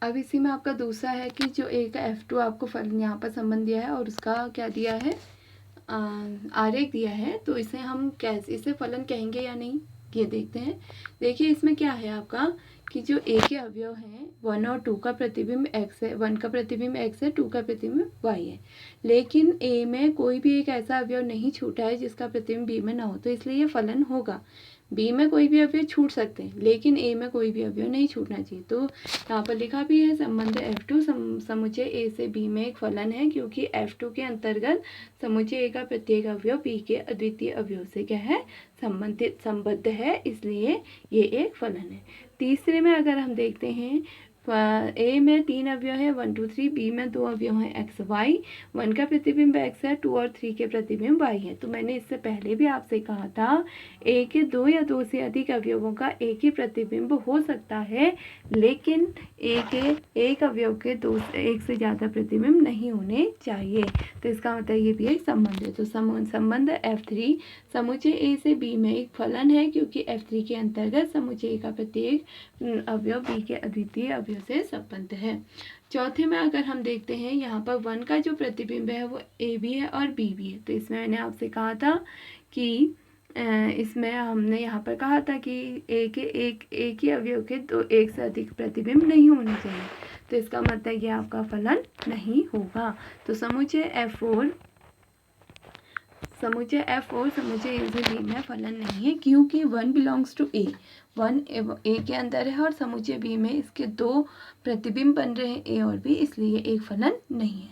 अब इसी में आपका दूसरा है कि जो ए का F2 आपको फलन यहाँ पर संबंध दिया है और उसका क्या दिया है, आरेख दिया है, तो इसे हम कैसे इसे फलन कहेंगे या नहीं ये देखते हैं। देखिए इसमें क्या है आपका कि जो ए के अवयव हैं 1 और 2 का प्रतिबिंब x है, 1 का प्रतिबिंब x है, 2 का प्रतिबिंब y है, लेकिन ए में कोई भी एक ऐसा अवयव नहीं छूटा है जिसका प्रतिबिंब बी में ना हो, तो इसलिए ये फलन होगा। बी में कोई भी अवयव छूट सकते हैं लेकिन ए में कोई भी अवयव नहीं छूटना चाहिए। तो यहाँ पर लिखा भी है संबंध F2 समुच्चय ए से बी में एक फलन है, क्योंकि F2 के अंतर्गत समुच्चय ए का प्रत्येक अवयव बी के अद्वितीय अवयव से क्या है, संबद्ध है, इसलिए ये एक फलन है। तीसरे में अगर हम देखते हैं ए में 3 अवयव है 1 2 3, बी में 2 अवयव हैं एक्स वाई, 1 का प्रतिबिंब x है, 2 और 3 के प्रतिबिंब y है। तो मैंने इससे पहले भी आपसे कहा था ए के 2 या 2 से अधिक अवयवों का एक ही प्रतिबिंब हो सकता है, लेकिन ए के एक अवयव के एक से ज़्यादा प्रतिबिंब नहीं होने चाहिए। तो इसका मतलब ये भी एक संबंध है। तो संबंध F3 समुच्चय ए से बी में एक फलन है, क्योंकि F3 के अंतर्गत समुच्चय ए का प्रत्येक अवयव बी के अद्वितीय अवयव से संबद्ध है। चौथे में अगर हम देखते हैं यहाँ पर 1 का जो प्रतिबिंब है वो ए भी है और बी भी है। तो इसमें मैंने आपसे कहा था कि इसमें हमने यहाँ पर कहा था कि एक ही अवयव के एक से अधिक प्रतिबिंब नहीं होने चाहिए, तो इसका मतलब ये आपका फलन नहीं होगा। तो समुच्चय F4 समुच्चय ए से बी में फलन नहीं है, क्योंकि 1 बिलोंग्स टू ए, 1 ए के अंदर है और समुच्चय बी में इसके 2 प्रतिबिंब बन रहे हैं ए और बी, इसलिए एक फलन नहीं है।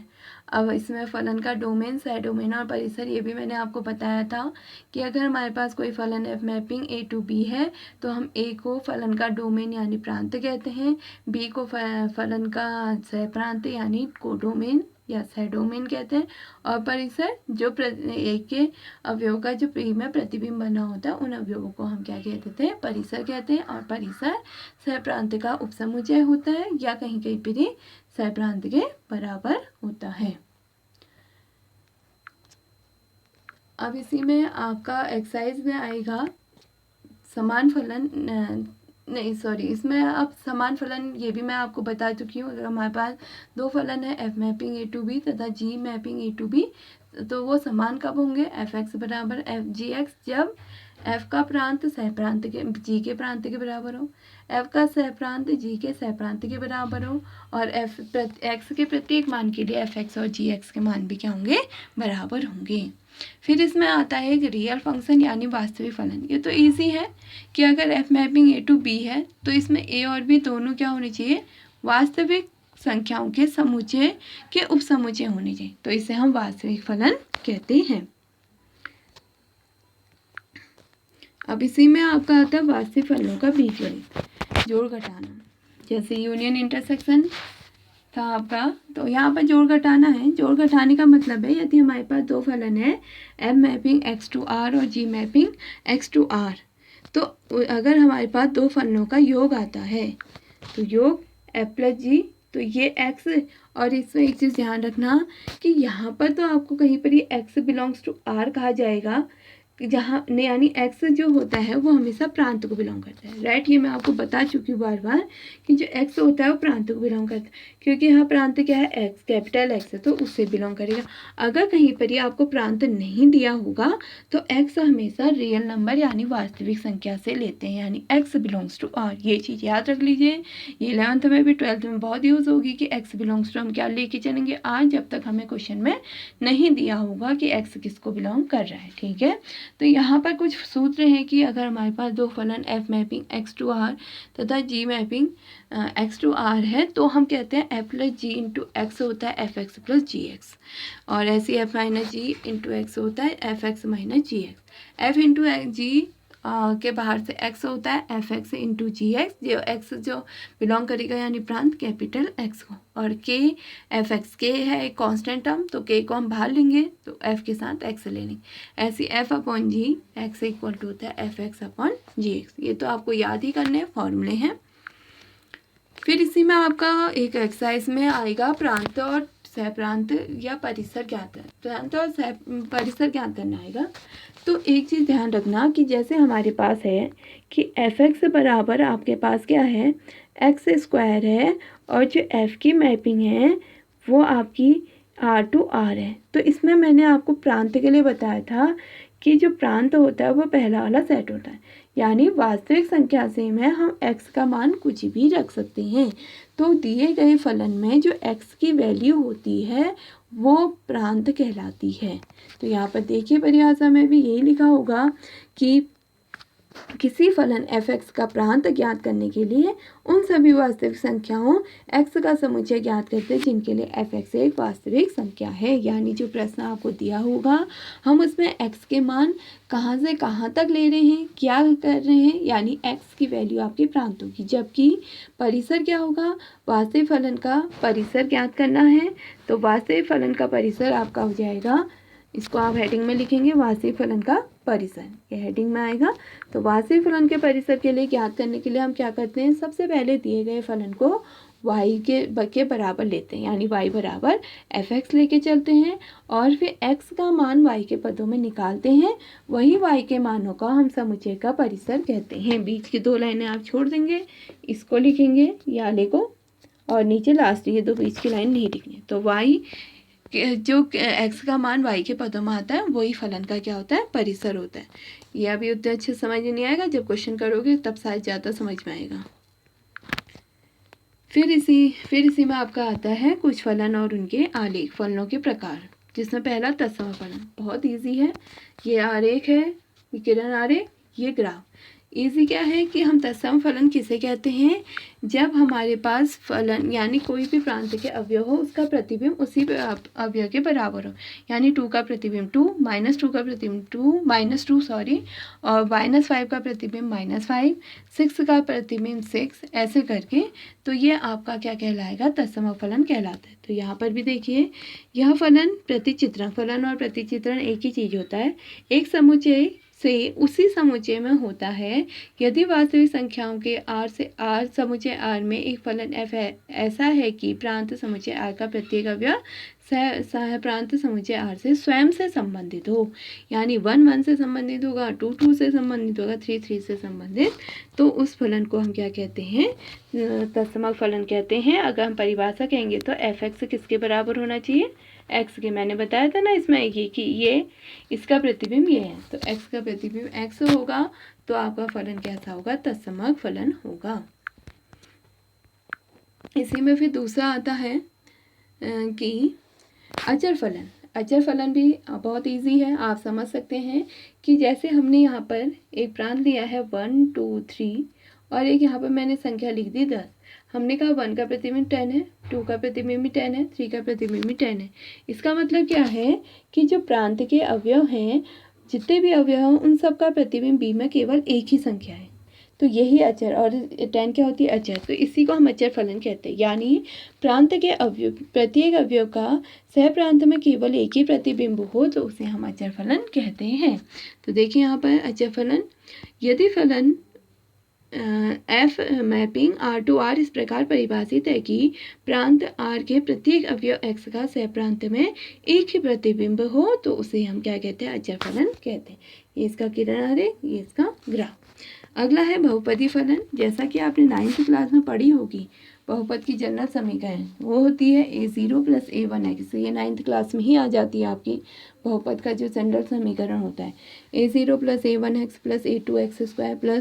अब इसमें फलन का डोमेन, सह डोमेन और परिसर ये भी मैंने आपको बताया था कि अगर हमारे पास कोई फलन F mapping A to B है तो हम ए को फलन का डोमेन यानी प्रांत कहते हैं, बी को फलन का सह प्रांत यानी कोडोमेन या सह डोमेन कहते हैं, और परिसर जो एक के अवयव का जो प्री में प्रतिबिंब बना होता है उन अवयवों को हम क्या कहते हैं, परिसर कहते हैं। और परिसर सह प्रांत का उपसमुच्चय होता है या कहीं कहीं पर सह प्रांत के बराबर होता है। अब इसी में आपका एक्सरसाइज में आएगा समान फलन, नहीं सॉरी, इसमें अब समान फलन ये भी मैं आपको बता चुकी हूँ। अगर हमारे पास 2 फलन है F mapping A to B तथा G mapping A to B, तो वो समान कब होंगे, Fx बराबर Fgx जब F का प्रांत सह प्रांत के G के प्रांत के बराबर हो, F का सह प्रांत G के सह प्रांत के बराबर हो, और x के प्रत्येक मान के लिए Fx और Gx के मान भी क्या होंगे, बराबर होंगे। फिर इसमें आता है एक रियल फंक्शन यानी वास्तविक फलन। ये तो इजी है कि अगर F mapping A to B है तो इसमें ए और बी दोनों क्या होने चाहिए, वास्तविक संख्याओं के समुच्चय के उपसमुच्चय होने चाहिए, तो इसे हम वास्तविक फलन कहते हैं। अब इसी में आपका आता है वास्तविक फलनों का बीजगणित, जोड़ घटाना। जैसे यूनियन इंटरसेक्शन था आपका, तो यहाँ पर जोड़ घटाना है। जोड़ घटाने का मतलब है यदि हमारे पास 2 फलन है F mapping x to r और G mapping x to r, तो अगर हमारे पास 2 फलनों का योग आता है तो योग F प्लस G, तो ये x, और इसमें एक चीज़ ध्यान रखना कि यहाँ पर तो आपको कहीं पर ये x बिलोंग्स टू r कहा जाएगा, जहाँ यानी x जो होता है वो हमेशा प्रांत को बिलोंग करता है, राइट। ये मैं आपको बता चुकी हूँ बार बार कि जो x होता है वो प्रांत को बिलोंग करता है, क्योंकि यहाँ प्रांत क्या है, x कैपिटल x है तो उससे बिलोंग करेगा। अगर कहीं पर ये आपको प्रांत नहीं दिया होगा तो x हमेशा रियल नंबर यानी वास्तविक संख्या से लेते हैं, यानी x बिलोंग्स टू r। ये चीज़ याद रख लीजिए, ये 11th में भी 12th में बहुत यूज़ होगी कि x बिलोंग्स टू हम क्या लेके चलेंगे r, जब तक हमें क्वेश्चन में नहीं दिया होगा कि x किसको बिलोंग कर रहा है, ठीक है। तो यहाँ पर कुछ सूत्र हैं कि अगर हमारे पास 2 फलन F mapping x to r तथा G mapping x to r है तो हम कहते हैं F plus G into x होता है Fx प्लस Gx, और ऐसे F minus G into x होता है Fx minus Gx। F into G के बाहर से x होता है Fx इंटू Gx, जो x जो बिलोंग करेगा यानी प्रांत कैपिटल x को, और k Fx k है एक कांस्टेंट टर्म, तो k को हम बाहर लेंगे तो f के साथ x ले लेंगे। ऐसे f upon g x equal to होता है Fx अपॉन Gx। ये तो आपको याद ही करने फॉर्मूले हैं। फिर इसी में आपका एक एक्सरसाइज में आएगा प्रांत और सहप्रांत या परिसर ज्ञात है, प्रांत और सह परिसर ज्ञात करना आएगा। तो एक चीज़ ध्यान रखना कि जैसे हमारे पास है कि f(x) बराबर आपके पास क्या है, x² है, और जो f की मैपिंग है वो आपकी R to R है। तो इसमें मैंने आपको प्रांत के लिए बताया था कि जो प्रांत होता है वो पहला वाला सेट होता है, यानी वास्तविक संख्या से में हम x का मान कुछ भी रख सकते हैं। तो दिए गए फलन में जो x की वैल्यू होती है वो प्रांत कहलाती है। तो यहाँ पर देखिए परिभाषा में भी यही लिखा होगा कि किसी फलन f(x) का प्रांत ज्ञात करने के लिए उन सभी वास्तविक संख्याओं x का समुच्चय ज्ञात करते हैं जिनके लिए f(x) एक वास्तविक संख्या है। यानी जो प्रश्न आपको दिया होगा हम उसमें x के मान कहाँ से कहाँ तक ले रहे हैं, क्या कर रहे हैं, यानी x की वैल्यू आपकी प्रांत होगी। जबकि परिसर क्या होगा, वास्तविक फलन का परिसर ज्ञात करना है। तो वास्तविक फलन का परिसर आपका हो जाएगा, इसको आप हेडिंग में लिखेंगे वास्तविक फलन का परिसर, ये हेडिंग में आएगा। तो वास्तविक फलन के परिसर के लिए ज्ञात करने के लिए हम क्या करते हैं, सबसे पहले दिए गए फलन को y के बराबर लेते हैं, यानी y बराबर f(x) लेके चलते हैं और फिर x का मान y के पदों में निकालते हैं। वही y के मानों का हम समुच्चय का परिसर कहते हैं। बीच की 2 लाइनें आप छोड़ देंगे, इसको लिखेंगे या लेको, और नीचे लास्ट ये 2 बीच की लाइन नहीं लिखनी। तो y जो x का मान y के पदों में आता है वही फलन का क्या होता है, परिसर होता है। ये अभी उतना अच्छे समझ नहीं आएगा, जब क्वेश्चन करोगे तब शायद ज़्यादा समझ में आएगा। फिर इसी में आपका आता है कुछ फलन और उनके आलेख, फलनों के प्रकार, जिसमें पहला तत्सम फलन बहुत इजी है। ये आरेख है, ये किरण आरेख, ये ग्राफ। इजी क्या है कि हम तत्सम फलन किसे कहते हैं, जब हमारे पास फलन यानी कोई भी प्रांत के अवयव हो उसका प्रतिबिंब उसी अवयव के बराबर हो, यानी 2 का प्रतिबिंब 2, -2 का प्रतिबिंब 2, -2 सॉरी, और -5 का प्रतिबिंब -5, 6 का प्रतिबिंब 6, ऐसे करके। तो ये आपका क्या कहलाएगा, तत्सम फलन कहलाता है। तो यहाँ पर भी देखिए, यह फलन प्रतिचित्रण, फलन और प्रतिचित्रण एक ही चीज़ होता है, एक समुच्चय से उसी समुच्चय में होता है। यदि वास्तविक संख्याओं के R से R समुच्चय R में एक फलन f है, ऐसा है कि प्रांत समुच्चय R का प्रत्येक अवयव सह प्रांत समुच्चय R से स्वयं से संबंधित हो, यानी 1 1 से संबंधित होगा, 2 2 से संबंधित होगा, 3 3 से संबंधित, तो उस फलन को हम क्या कहते हैं, तत्सम फलन कहते हैं। अगर हम परिभाषा कहेंगे तो f(x) किसके बराबर होना चाहिए, x के। मैंने बताया था ना इसमें ये कि ये इसका प्रतिबिंब ये है, तो x का प्रतिबिंब x होगा, तो आपका फलन कैसा होगा, तत्सम फलन होगा। इसी में फिर दूसरा आता है कि अचर फलन। अचर फलन भी बहुत इजी है, आप समझ सकते हैं कि जैसे हमने यहाँ पर एक प्रांत लिया है 1 2 3 और एक यहाँ पर मैंने संख्या लिख दी 10। हमने कहा 1 का प्रतिबिंब 10 है, 2 का प्रतिबिंब भी 10 है, 3 का प्रतिबिंब भी 10 है। इसका मतलब क्या है कि जो प्रांत के अवयव हैं, जितने भी अवयव हैं, उन सब का प्रतिबिंब b में केवल एक ही संख्या है। तो यही अचर, और 10 क्या होती है, अचर। तो इसी को हम अचर फलन कहते हैं, यानी प्रांत के अवयव, प्रत्येक अवयव का सह प्रांत में केवल एक ही प्रतिबिंब हो तो उसे हम अचर फलन कहते हैं। तो देखिए यहाँ पर अचर फलन, यदि फलन f mapping R to R इस प्रकार परिभाषित है कि प्रांत R के प्रत्येक अवयव x का सह प्रांत में एक ही प्रतिबिंब हो तो उसे हम क्या कहते हैं, अचर फलन कहते हैं। ये इसका किरण आरेख, ये इसका ग्राफ। अगला है बहुपदी फलन। जैसा कि आपने 9th क्लास में पढ़ी होगी, बहुपद की जनरल समीकरण वो होती है a0 + a1x। ये 9th क्लास में ही आ जाती है आपकी बहुपद का जो जनरल समीकरण होता है, a0 + a1x + a2x²